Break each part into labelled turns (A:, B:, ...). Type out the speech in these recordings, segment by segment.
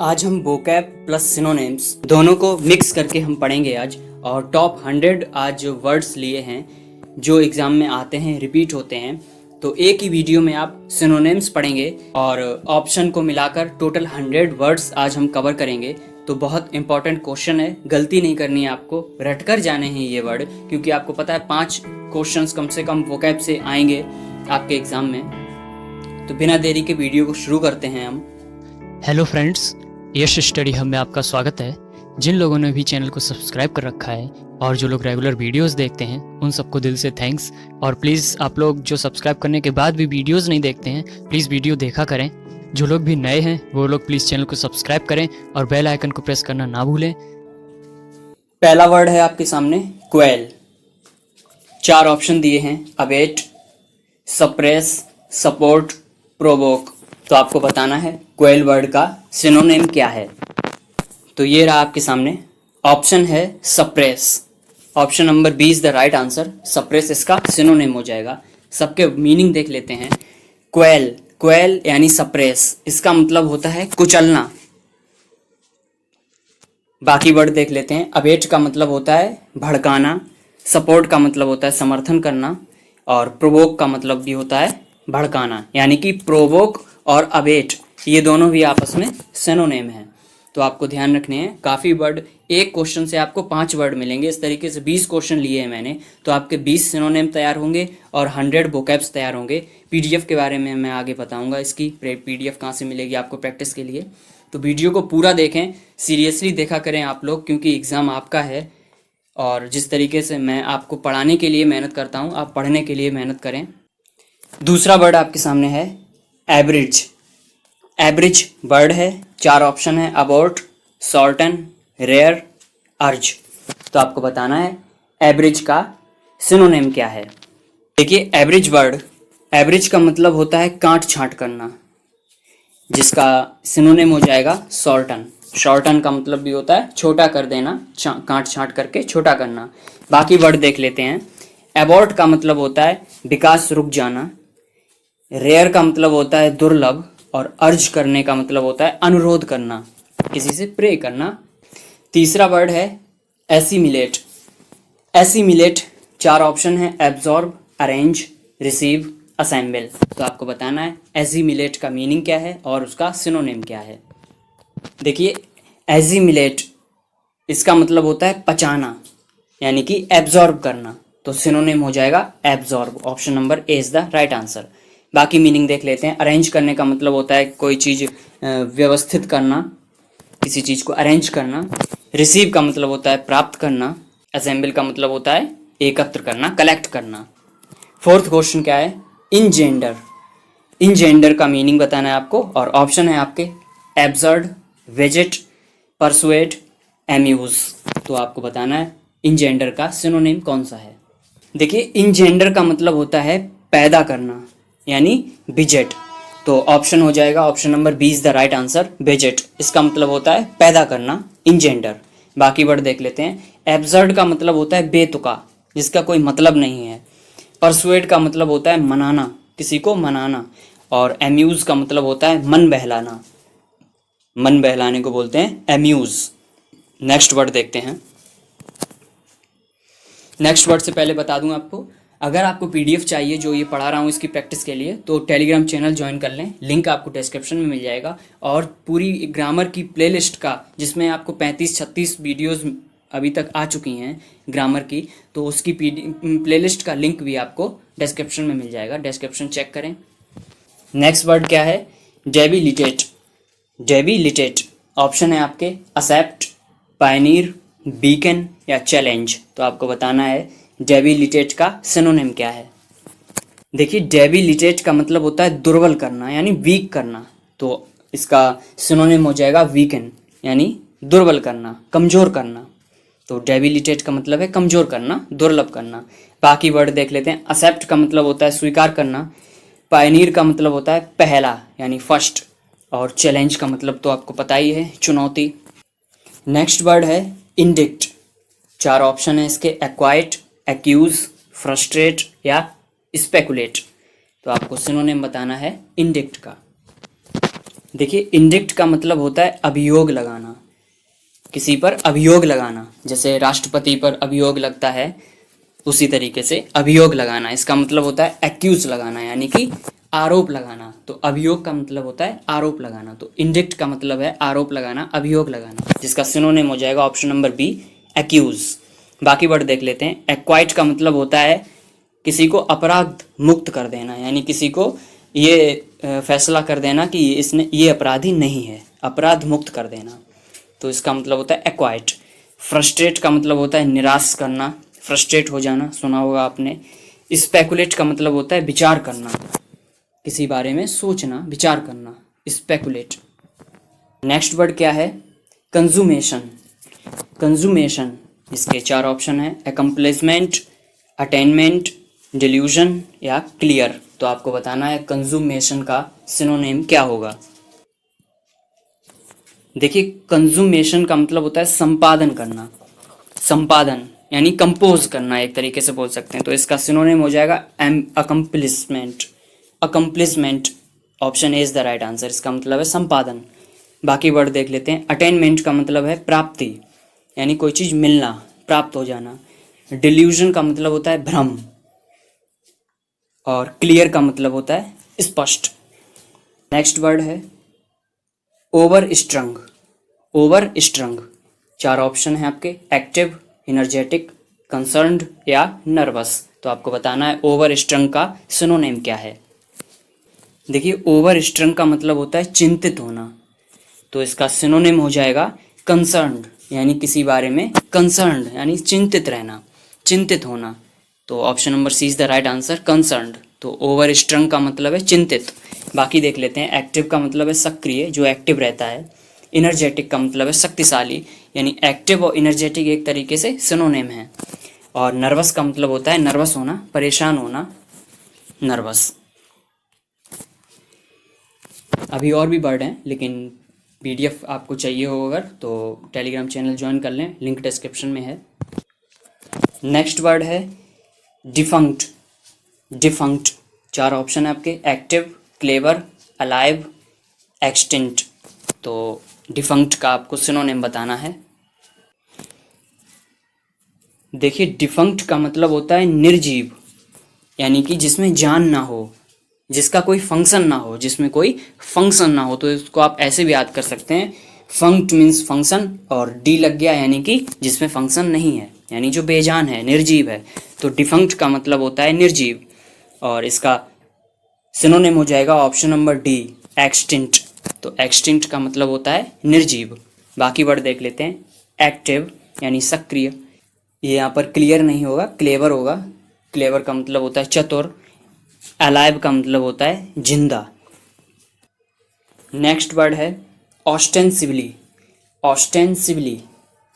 A: आज हम vocab plus synonyms दोनों को मिक्स करके हम पढ़ेंगे आज। और टॉप 100 आज जो वर्ड्स लिए हैं जो एग्ज़ाम में आते हैं, रिपीट होते हैं, तो एक ही वीडियो में आप सिनोनिम्स पढ़ेंगे और ऑप्शन को मिलाकर टोटल 100 वर्ड्स आज हम कवर करेंगे। तो बहुत इंपॉर्टेंट क्वेश्चन है, गलती नहीं करनी है आपको, रट कर जाने हैं ये वर्ड, क्योंकि आपको पता है 5 क्वेश्चंस कम से कम वोकैब से आएंगे आपके एग्ज़ाम में। तो बिना देरी के वीडियो को शुरू करते हैं हम।
B: हेलो फ्रेंड्स, यश स्टडी हब में आपका स्वागत है। जिन लोगों ने भी चैनल को सब्सक्राइब कर रखा है और जो लोग रेगुलर वीडियोस देखते हैं उन सबको दिल से थैंक्स। और प्लीज़ आप लोग जो सब्सक्राइब करने के बाद भी वीडियोस नहीं देखते हैं, प्लीज़ वीडियो देखा करें। जो लोग भी नए हैं वो लोग प्लीज़ चैनल को सब्सक्राइब करें और बेल आइकन को प्रेस करना ना भूलें।
A: पहला वर्ड है आपके सामने क्वेल। 4 ऑप्शन दिए हैं, अबेट, सप्रेस, सपोर्ट, प्रोवोक। तो आपको बताना है क्वेल वर्ड का सिनोनिम क्या है। तो ये रहा आपके सामने, ऑप्शन है suppress. Option number B is the right answer. Suppress इसका सिनोनिम हो जाएगा। सबके मीनिंग देख लेते हैं। क्वेल, क्वेल यानी सप्रेस, इसका मतलब होता है कुचलना। बाकी वर्ड देख लेते हैं। अबेट का मतलब होता है भड़काना, सपोर्ट का मतलब होता है समर्थन करना, और प्रोवोक का मतलब भी होता है भड़काना। यानी कि प्रोवोक और अबेट ये दोनों भी आपस में सिनोनिम हैं। तो आपको ध्यान रखने हैं। काफ़ी वर्ड, एक क्वेश्चन से आपको 5 वर्ड मिलेंगे। इस तरीके से 20 क्वेश्चन लिए हैं मैंने, तो आपके 20 सिनोनिम तैयार होंगे और 100 वोकैब्स तैयार होंगे। पीडीएफ के बारे में मैं आगे बताऊंगा, इसकी पीडीएफ कहाँ से मिलेगी आपको प्रैक्टिस के लिए। तो वीडियो को पूरा देखें, सीरियसली देखा करें आप लोग, क्योंकि एग्ज़ाम आपका है। और जिस तरीके से मैं आपको पढ़ाने के लिए मेहनत करता हूँ, आप पढ़ने के लिए मेहनत करें। दूसरा वर्ड आपके सामने है एवरेज। एवरेज वर्ड है, 4 ऑप्शन है, अबॉर्ट, शॉर्टन, रेयर, अर्ज। तो आपको बताना है एवरेज का सिनोनिम क्या है। देखिए एवरेज वर्ड, एवरेज का मतलब होता है काट छांट करना, जिसका सिनोनिम हो जाएगा शॉर्टन। शॉर्टन का मतलब भी होता है छोटा कर देना, काट छांट करके छोटा करना। बाकी वर्ड देख लेते हैं। एबॉर्ट का मतलब होता है विकास रुक जाना, रेयर का मतलब होता है दुर्लभ, और अर्ज करने का मतलब होता है अनुरोध करना, किसी से प्रे करना। तीसरा वर्ड है एसिमिलेट। एसिमिलेट 4 ऑप्शन है, एब्जॉर्ब, अरेंज, रिसीव, असेंबल। तो आपको बताना है एसिमिलेट का मीनिंग क्या है और उसका सिनोनिम क्या है। देखिए एसिमिलेट, इसका मतलब होता है पचाना, यानी कि एब्जॉर्ब करना। तो सिनोनिम हो जाएगा absorb. Option number A is the right answer. बाकी मीनिंग देख लेते हैं। अरेंज करने का मतलब होता है कोई चीज़ व्यवस्थित करना, किसी चीज़ को अरेंज करना। रिसीव का मतलब होता है प्राप्त करना। असेंबल का मतलब होता है एकत्र करना, कलेक्ट करना। फोर्थ क्वेश्चन क्या है, इनजेंडर। इनजेंडर का मीनिंग बताना है आपको, और ऑप्शन है आपके एब्सर्ड, वेजेट, परसुएट, एम्यूज। तो आपको बताना है इनजेंडर का सिनोनिम कौन सा है। देखिए इनजेंडर का मतलब होता है पैदा करना, यानी बिजेट। तो ऑप्शन हो जाएगा, option number B is the right answer, बेजेट। इसका मतलब होता है पैदा करना, इंजेंडर। बाकी वर्ड देख लेते हैं। एब्सर्ड का मतलब होता है बेतुका, जिसका कोई मतलब नहीं है। परसुएट का मतलब होता है मनाना, किसी को मनाना। और एम्यूज का मतलब होता है मन बहलाना, मन बहलाने को बोलते हैं एम्यूज। नेक्स्ट वर्ड देखते हैं। नेक्स्ट वर्ड से पहले बता दूं आपको, अगर आपको पीडीएफ चाहिए जो ये पढ़ा रहा हूँ इसकी प्रैक्टिस के लिए, तो टेलीग्राम चैनल ज्वाइन कर लें, लिंक आपको डिस्क्रिप्शन में मिल जाएगा। और पूरी ग्रामर की प्लेलिस्ट का, जिसमें आपको 35-36 वीडियोस अभी तक आ चुकी हैं ग्रामर की, तो उसकी प्लेलिस्ट का लिंक भी आपको डिस्क्रिप्शन में मिल जाएगा। डिस्क्रिप्शन चेक करें। नेक्स्ट वर्ड क्या है, डेबिलिटेट। डेबिलिटेट ऑप्शन है आपके एक्सेप्ट, पायनियर, बीकन या चैलेंज। तो आपको बताना है डेबिलिटेट का सिनोनिम क्या है। देखिए डेबिलिटेट का मतलब होता है दुर्बल करना, यानी वीक करना। तो इसका सिनोनिम हो जाएगा वीकन, यानी दुर्बल करना, कमज़ोर करना। तो डेबिलिटेट का मतलब है कमज़ोर करना, दुर्लभ करना। बाकी वर्ड देख लेते हैं। एक्सेप्ट का मतलब होता है स्वीकार करना, पायनियर का मतलब होता है पहला, यानी फर्स्ट, और चैलेंज का मतलब तो आपको पता ही है, चुनौती। नेक्स्ट वर्ड है इंडिक्ट। 4 ऑप्शन है इसके, एक्वाइट, एक्यूज, फ्रस्ट्रेट या स्पेकुलेट। तो आपको सिनोनिम बताना है इंडिक्ट का। देखिए इंडिक्ट का मतलब होता है अभियोग लगाना, किसी पर अभियोग लगाना, जैसे राष्ट्रपति पर अभियोग लगता है उसी तरीके से अभियोग लगाना। इसका मतलब होता है एक्यूज लगाना, यानी कि आरोप लगाना। तो अभियोग का मतलब होता है आरोप लगाना, तो इंडिक्ट का मतलब है आरोप लगाना, अभियोग लगाना, जिसका सिनोनिम हो जाएगा ऑप्शन नंबर बी, एक्यूज। बाकी वर्ड देख लेते हैं। एक्वाइट का मतलब होता है किसी को अपराध मुक्त कर देना, यानी किसी को ये फैसला कर देना कि ये अपराधी नहीं है, अपराध मुक्त कर देना, तो इसका मतलब होता है एक्वाइट। फ्रस्ट्रेट का मतलब होता है निराश करना, फ्रस्ट्रेट हो जाना, सुना होगा आपने। स्पेकुलेट का मतलब होता है विचार करना, किसी बारे में सोचना, विचार करना, स्पेकुलेट। नेक्स्ट वर्ड क्या है? कंज्यूमेशन। कंज्यूमेशन, इसके 4 ऑप्शन है, अकम्प्लिसमेंट, अटेनमेंट, डिल्यूजन या क्लियर। तो आपको बताना है कंज्यूमेशन का सिनोनिम क्या होगा। देखिए कंज्यूमेशन का मतलब होता है संपादन करना, संपादन यानी कंपोज करना, एक तरीके से बोल सकते हैं। तो इसका सिनोनिम हो जाएगा accomplishment. Accomplishment, option A is the right answer. इसका मतलब है संपादन। बाकी वर्ड देख लेते हैं। अटेनमेंट का मतलब है प्राप्ति, यानी कोई चीज़ मिलना, प्राप्त हो जाना। डिल्यूजन का मतलब होता है भ्रम, और क्लियर का मतलब होता है स्पष्ट। नेक्स्ट वर्ड है ओवर स्ट्रंग। ओवर स्ट्रंग, 4 ऑप्शन है आपके, एक्टिव, एनर्जेटिक, कंसर्न्ड या नर्वस। तो आपको बताना है ओवर स्ट्रंग का सिनोनिम क्या है। देखिए ओवर स्ट्रंग का मतलब होता है चिंतित होना, तो इसका सिनोनिम हो जाएगा कंसर्न्ड, यानी किसी बारे में कंसर्न्ड यानी चिंतित रहना, चिंतित होना। तो option number C is the right answer, concerned. तो ओवर स्ट्रंग का मतलब है चिंतित। बाकी देख लेते हैं। एक्टिव का मतलब है सक्रिय, जो एक्टिव रहता है। इनर्जेटिक का मतलब है शक्तिशाली, यानी एक्टिव और इनर्जेटिक एक तरीके से सिनोनिम है। और नर्वस का मतलब होता है नर्वस होना, परेशान होना, नर्वस। अभी और भी वर्ड हैं, लेकिन पीडीएफ आपको चाहिए हो अगर तो टेलीग्राम चैनल ज्वाइन कर लें, लिंक डिस्क्रिप्शन में है। नेक्स्ट वर्ड है डिफंक्ट। डिफंक्ट, 4 ऑप्शन है आपके, एक्टिव, क्लेवर, अलाइव, एक्सटिंक्ट। तो डिफंक्ट का आपको सिनोनिम बताना है। देखिए डिफंक्ट का मतलब होता है निर्जीव, यानी कि जिसमें जान ना हो, जिसका कोई फंक्शन ना हो, जिसमें कोई फंक्शन ना हो। तो इसको आप ऐसे भी याद कर सकते हैं, फंक्ट मीन्स फंक्शन और डी लग गया, यानी कि जिसमें फंक्शन नहीं है, यानी जो बेजान है, निर्जीव है। तो डिफंक्ट का मतलब होता है निर्जीव, और इसका सिनोनिम हो जाएगा ऑप्शन नंबर डी, एक्सटिंक्ट। तो एक्सटिंक्ट का मतलब होता है निर्जीव। बाकी वर्ड देख लेते हैं। एक्टिव यानी सक्रिय, ये यहाँ पर क्लियर नहीं होगा, क्लेवर होगा। क्लेवर का मतलब होता है चतुर। अलाइव का मतलब होता है जिंदा। नेक्स्ट वर्ड है ऑस्टेंसिवली। ऑस्टेंसिवली,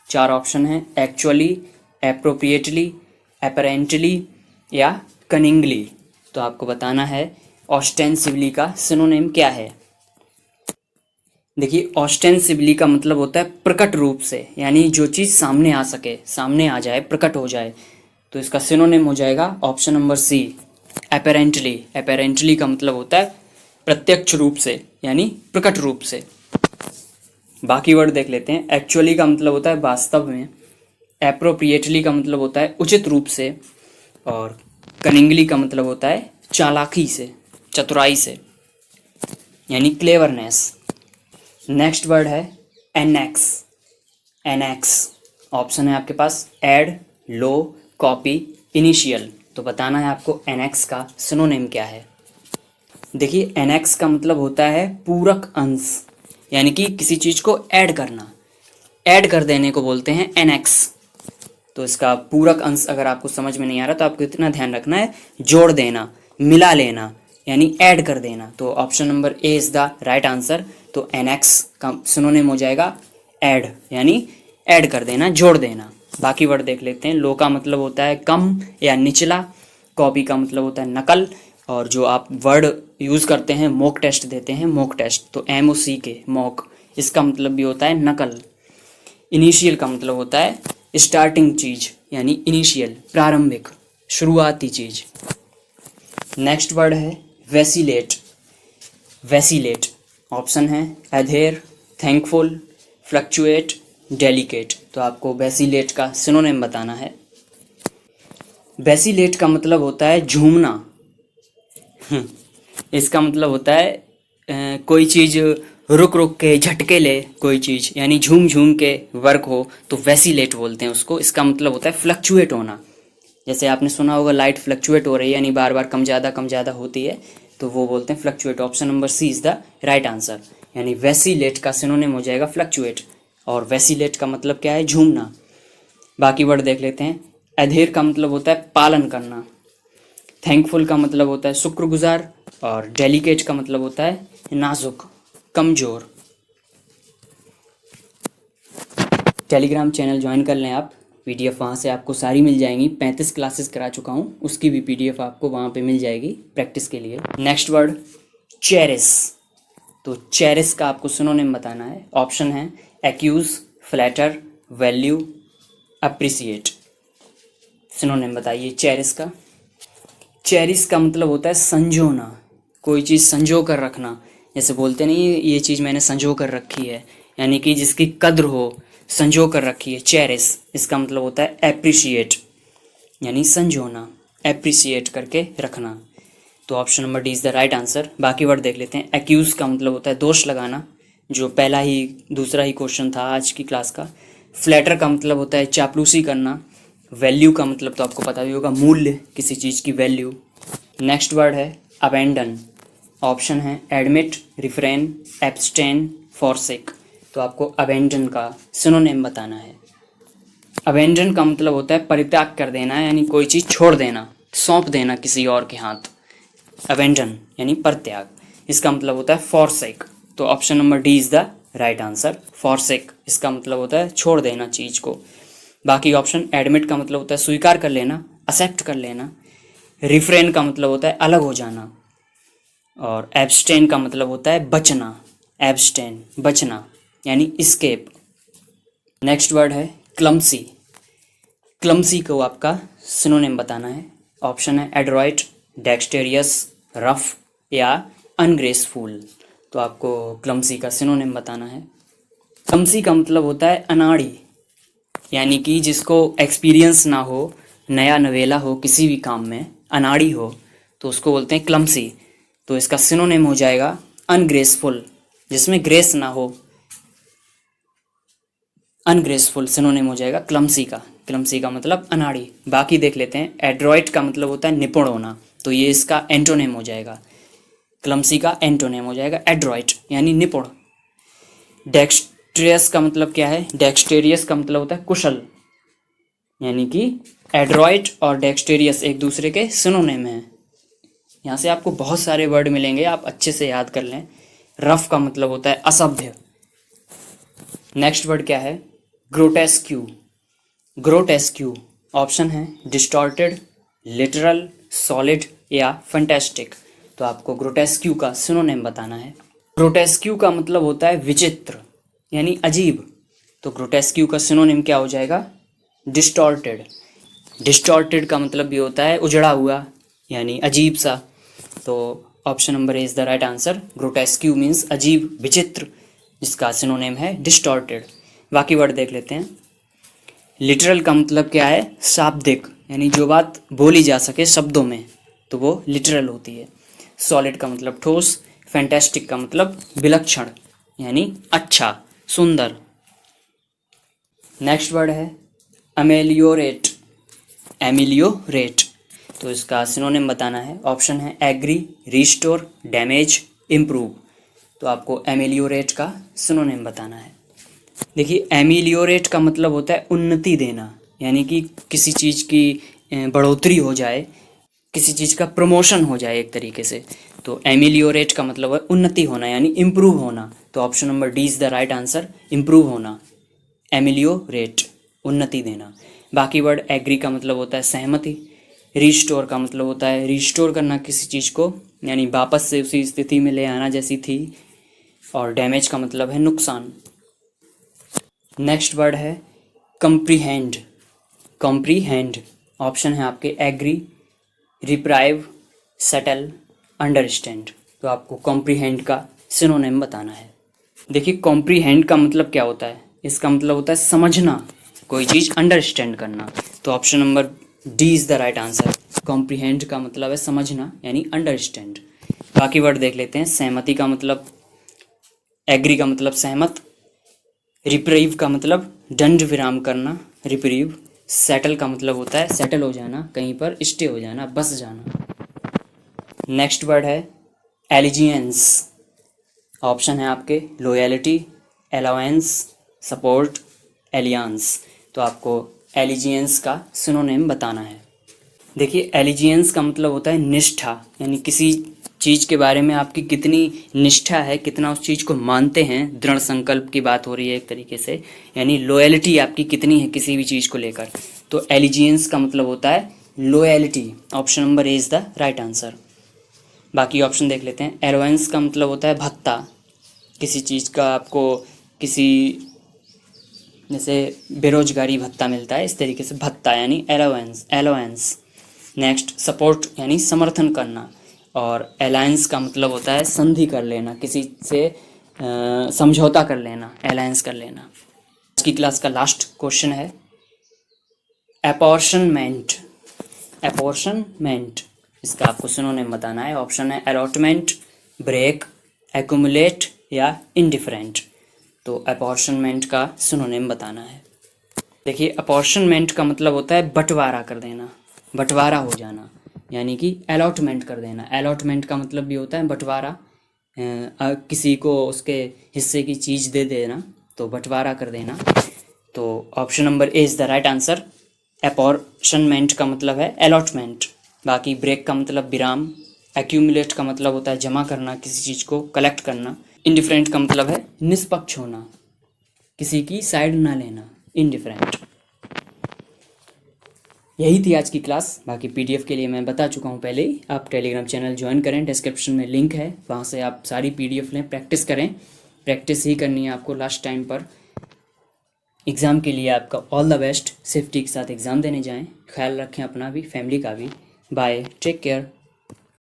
A: 4 ऑप्शन है, एक्चुअली, एप्रोप्रिएटली, अपरेंटली या कनिंगली। तो आपको बताना है ऑस्टेंसिवली का सिनोनिम क्या है। देखिए ऑस्टेंसिवली का मतलब होता है प्रकट रूप से, यानी जो चीज़ सामने आ सके, सामने आ जाए, प्रकट हो जाए। तो इसका सिनोनिम हो जाएगा option number C, apparently. Apparently का मतलब होता है प्रत्यक्ष रूप से, यानी प्रकट रूप से। बाकी वर्ड देख लेते हैं। एक्चुअली का मतलब होता है वास्तव में। एप्रोप्रिएटली का मतलब होता है उचित रूप से। और कनिंगली का मतलब होता है चालाकी से, चतुराई से, यानी क्लेवरनेस। नेक्स्ट वर्ड है एनेक्स। एनेक्स, ऑप्शन है आपके पास, ऐड, लो, कॉपी, इनिशियल। तो बताना है आपको एनेक्स का सिनोनिम क्या है। देखिए एनेक्स का मतलब होता है पूरक अंश, यानी कि किसी चीज़ को ऐड करना, ऐड कर देने को बोलते हैं एनेक्स। तो इसका पूरक अंश अगर आपको समझ में नहीं आ रहा तो आपको इतना ध्यान रखना है, जोड़ देना, मिला लेना, यानी ऐड कर देना। तो option number A is the right answer. तो एनेक्स का सिनोनिम हो जाएगा ऐड, यानी ऐड कर देना, जोड़ देना। बाकी वर्ड देख लेते हैं। लो का मतलब होता है कम या निचला। कॉपी का मतलब होता है नकल। और जो आप वर्ड यूज़ करते हैं, मॉक टेस्ट देते हैं, मॉक टेस्ट, तो MOCK, मॉक, इसका मतलब भी होता है नकल। इनिशियल का मतलब होता है स्टार्टिंग चीज़, यानी इनिशियल, प्रारंभिक, शुरुआती चीज़। नेक्स्ट वर्ड है वैसिलेट। वैसिलेट, ऑप्शन है एधेर, थैंकफुल, फ्लक्चुएट, डेलिकेट। तो आपको बेसिलेट का सिनोनिम बताना है। बेसिलेट का मतलब होता है झूमना। इसका मतलब होता है कोई चीज़ रुक रुक के झटके ले, कोई चीज़ यानी झूम झूम के वर्क हो तो वैसिलेट बोलते हैं उसको। इसका मतलब होता है फ्लक्चुएट होना। जैसे आपने सुना होगा लाइट फ्लक्चुएट हो रही है, यानी बार बार कम ज़्यादा होती है, तो वो बोलते हैं fluctuate. Option number C is the right answer. यानी वैसिलेट का सिनोनिम हो जाएगा फ्लक्चुएट, और वैसिलेट का मतलब क्या है, झूमना। बाकी वर्ड देख लेते हैं। अधेर का मतलब होता है पालन करना, थैंकफुल का मतलब होता है शुक्रगुजार, और डेलिकेट का मतलब होता है नाजुक, कमज़ोर। टेलीग्राम चैनल ज्वाइन कर लें आप, पीडीएफ वहाँ से आपको सारी मिल जाएंगी। 35 क्लासेस करा चुका हूँ, उसकी भी पीडीएफ आपको वहाँ पे मिल जाएगी प्रैक्टिस के लिए। Next word cherish. तो चेरिस का आपको सिनोनिम बताना है। ऑप्शन है accuse, flatter, value, appreciate. Synonym बताइए चेरिस का। चेरिस का मतलब होता है संजोना, कोई चीज़ संजो कर रखना। जैसे बोलते नहीं ये चीज़ मैंने संजो कर रखी है, यानी कि जिसकी कद्र हो, संजो कर रखी है। चेरिस इसका मतलब होता है एप्रिशिएट, यानी संजोना, एप्रिशिएट करके रखना। तो option number D is the right answer. बाकी वर्ड देख लेते हैं। एक्यूज़ का मतलब होता है दोष लगाना, जो पहला ही दूसरा ही क्वेश्चन था आज की क्लास का। फ्लैटर का मतलब होता है चापलूसी करना। वैल्यू का मतलब तो आपको पता ही होगा, मूल्य, किसी चीज़ की वैल्यू। नेक्स्ट वर्ड है अबेंडन। ऑप्शन है एडमिट, रिफ्रेन, एब्सटेन, फॉरसेक। तो आपको अबेंडन का सिनोनिम बताना है। अबेंडन का मतलब होता है परित्याग कर देना, यानी कोई चीज़ छोड़ देना, सौंप देना किसी और के हाथ। अबेंडन यानी परित्याग। इसका मतलब होता है फॉरसेक। तो option number D is the right answer. Forsake इसका मतलब होता है छोड़ देना चीज़ को। बाकी ऑप्शन एडमिट का मतलब होता है स्वीकार कर लेना, एक्सेप्ट कर लेना। रिफ्रेन का मतलब होता है अलग हो जाना, और एब्सटेन का मतलब होता है बचना। एब्सटेन बचना यानी इस्केप। नेक्स्ट वर्ड है क्लमसी। क्लमसी को आपका सिनोनिम बताना है। ऑप्शन है एडरॉइट, डेक्सटेरियस, रफ या अनग्रेसफुल। तो आपको क्लमसी का सिनोनिम बताना है। क्लमसी का मतलब होता है अनाड़ी, यानी कि जिसको एक्सपीरियंस ना हो, नया नवेला हो किसी भी काम में, अनाड़ी हो, तो उसको बोलते हैं क्लमसी। तो इसका सिनोनिम हो जाएगा अनग्रेसफुल, जिसमें ग्रेस ना हो। अनग्रेसफुल सिनोनिम हो जाएगा क्लमसी का। क्लमसी का मतलब अनाड़ी। बाकी देख लेते हैं। एड्रॉइट का मतलब होता है निपुण होना, तो ये इसका एंटोनिम हो जाएगा। क्लमसी का एंटोनिम हो जाएगा एड्रॉइट, यानी निपुण। डेक्सट्रियस का मतलब क्या है? डेक्सटेरियस का मतलब होता है कुशल, यानी कि एड्रॉइट और डेक्सटेरियस एक दूसरे के सिनोनिम हैं। यहाँ से आपको बहुत सारे वर्ड मिलेंगे, आप अच्छे से याद कर लें। रफ का मतलब होता है असभ्य। नेक्स्ट वर्ड क्या है? ग्रोटेस्क्यू। ग्रोटेस्क्यू ऑप्शन है डिस्टॉर्टेड, लिटरल, सॉलिड या फैंटास्टिक। तो आपको ग्रोटेस्क्यू का सिनोनिम बताना है। ग्रोटेस्क्यू का मतलब होता है विचित्र, यानी अजीब। तो ग्रोटेस्क्यू का सिनोनिम क्या हो जाएगा? डिस्टॉर्टेड। डिस्टॉर्टेड का मतलब भी होता है उजड़ा हुआ, यानी अजीब सा। तो option number is the right answer. Grotesque means अजीब, विचित्र, जिसका सिनोनिम है डिस्टॉर्टेड। बाकी वर्ड देख लेते हैं। लिटरल का मतलब क्या है? शाब्दिक, यानी जो बात बोली जा सके शब्दों में, तो वो लिटरल होती है। सॉलिड का मतलब ठोस। फैंटास्टिक का मतलब विलक्षण, यानी अच्छा, सुंदर। नेक्स्ट वर्ड है अमेलियोरेट। एमिलियोरेट, तो इसका सिनोनिम बताना है। ऑप्शन है एग्री, रिस्टोर, डैमेज, इम्प्रूव। तो आपको एमिलियोरेट का सिनोनिम बताना है। देखिए, एमिलियोरेट का मतलब होता है उन्नति देना, यानी कि किसी चीज़ की बढ़ोतरी हो जाए, किसी चीज़ का प्रमोशन हो जाए एक तरीके से। तो एमिलियोरेट का मतलब है उन्नति होना, यानी इम्प्रूव होना। तो option number D is the right answer. Improve होना, एमिलियोरेट, उन्नति देना। बाकी वर्ड एग्री का मतलब होता है सहमति। रिस्टोर का मतलब होता है रिस्टोर करना किसी चीज़ को, यानी वापस से उसी स्थिति में ले आना जैसी थी। और डैमेज का मतलब है नुकसान। नेक्स्ट वर्ड है कंप्रीहेंड। कॉम्प्रीहेंड ऑप्शन है आपके एग्री, रिप्राइव, सेटल, अंडरस्टैंड। तो आपको कॉम्प्रीहेंड का सिनोनिम बताना है। देखिए कॉम्प्रीहेंड का मतलब क्या होता है, इसका मतलब होता है समझना, कोई चीज़ अंडरस्टैंड करना। तो option number D is the right answer. Comprehend का मतलब है समझना यानी अंडरस्टैंड। बाकी वर्ड देख लेते हैं। सहमति का मतलब, एग्री का मतलब सहमत, रिप्रीव का मतलब दंड विराम करना, रिप्रीव। सेटल का मतलब होता है सेटल हो जाना, कहीं पर स्टे हो जाना, बस जाना। नेक्स्ट वर्ड है एलिजियंस। ऑप्शन है आपके लॉयल्टी, अलाउंस, सपोर्ट, एलियंस। तो आपको एलिजियंस का सिनोनिम बताना है। देखिए एलिजियंस का मतलब होता है निष्ठा, यानी किसी चीज़ के बारे में आपकी कितनी निष्ठा है, कितना उस चीज़ को मानते हैं, दृढ़ संकल्प की बात हो रही है एक तरीके से, यानी लॉयल्टी आपकी कितनी है किसी भी चीज़ को लेकर। तो एलिजियंस का मतलब होता है loyalty. Option number A is the right answer. बाकी ऑप्शन देख लेते हैं। एलाउंस का मतलब होता है भत्ता, किसी चीज़ का आपको किसी, जैसे बेरोजगारी भत्ता मिलता है इस तरीके से भत्ता यानी एलाउंस, एलाउंस। नेक्स्ट सपोर्ट यानी समर्थन करना, और अलायंस का मतलब होता है संधि कर लेना, किसी से समझौता कर लेना, अलायंस कर लेना। आज की क्लास का लास्ट क्वेश्चन है अपॉर्शनमेंट। अपॉर्शनमेंट, इसका आपको सिनोनिम बताना है। ऑप्शन है अलॉटमेंट, ब्रेक, एक्यूमुलेट या इंडिफरेंट। तो अपॉर्शनमेंट का सिनोनिम बताना है। देखिए अपॉर्शनमेंट का मतलब होता है बंटवारा कर देना, बंटवारा हो जाना, यानी कि अलॉटमेंट कर देना। अलॉटमेंट का मतलब भी होता है बंटवारा, किसी को उसके हिस्से की चीज़ दे देना, तो बंटवारा कर देना। तो option number A is the right answer. Apportionment का मतलब है अलॉटमेंट। बाकी ब्रेक का मतलब विराम, एक्यूमुलेट का मतलब होता है जमा करना, किसी चीज़ को कलेक्ट करना। इंडिफरेंट का मतलब है निष्पक्ष होना, किसी की साइड ना लेना, इंडिफरेंट। यही थी आज की क्लास। बाकी पीडीएफ के लिए मैं बता चुका हूँ पहले ही। आप टेलीग्राम चैनल ज्वाइन करें, डिस्क्रिप्शन में लिंक है, वहाँ से आप सारी पीडीएफ लें, प्रैक्टिस करें। प्रैक्टिस ही करनी है आपको लास्ट टाइम पर। एग्ज़ाम के लिए आपका ऑल द बेस्ट। सेफ्टी के साथ एग्ज़ाम देने जाएं। ख्याल रखें अपना भी, फैमिली का भी। Bye, take care.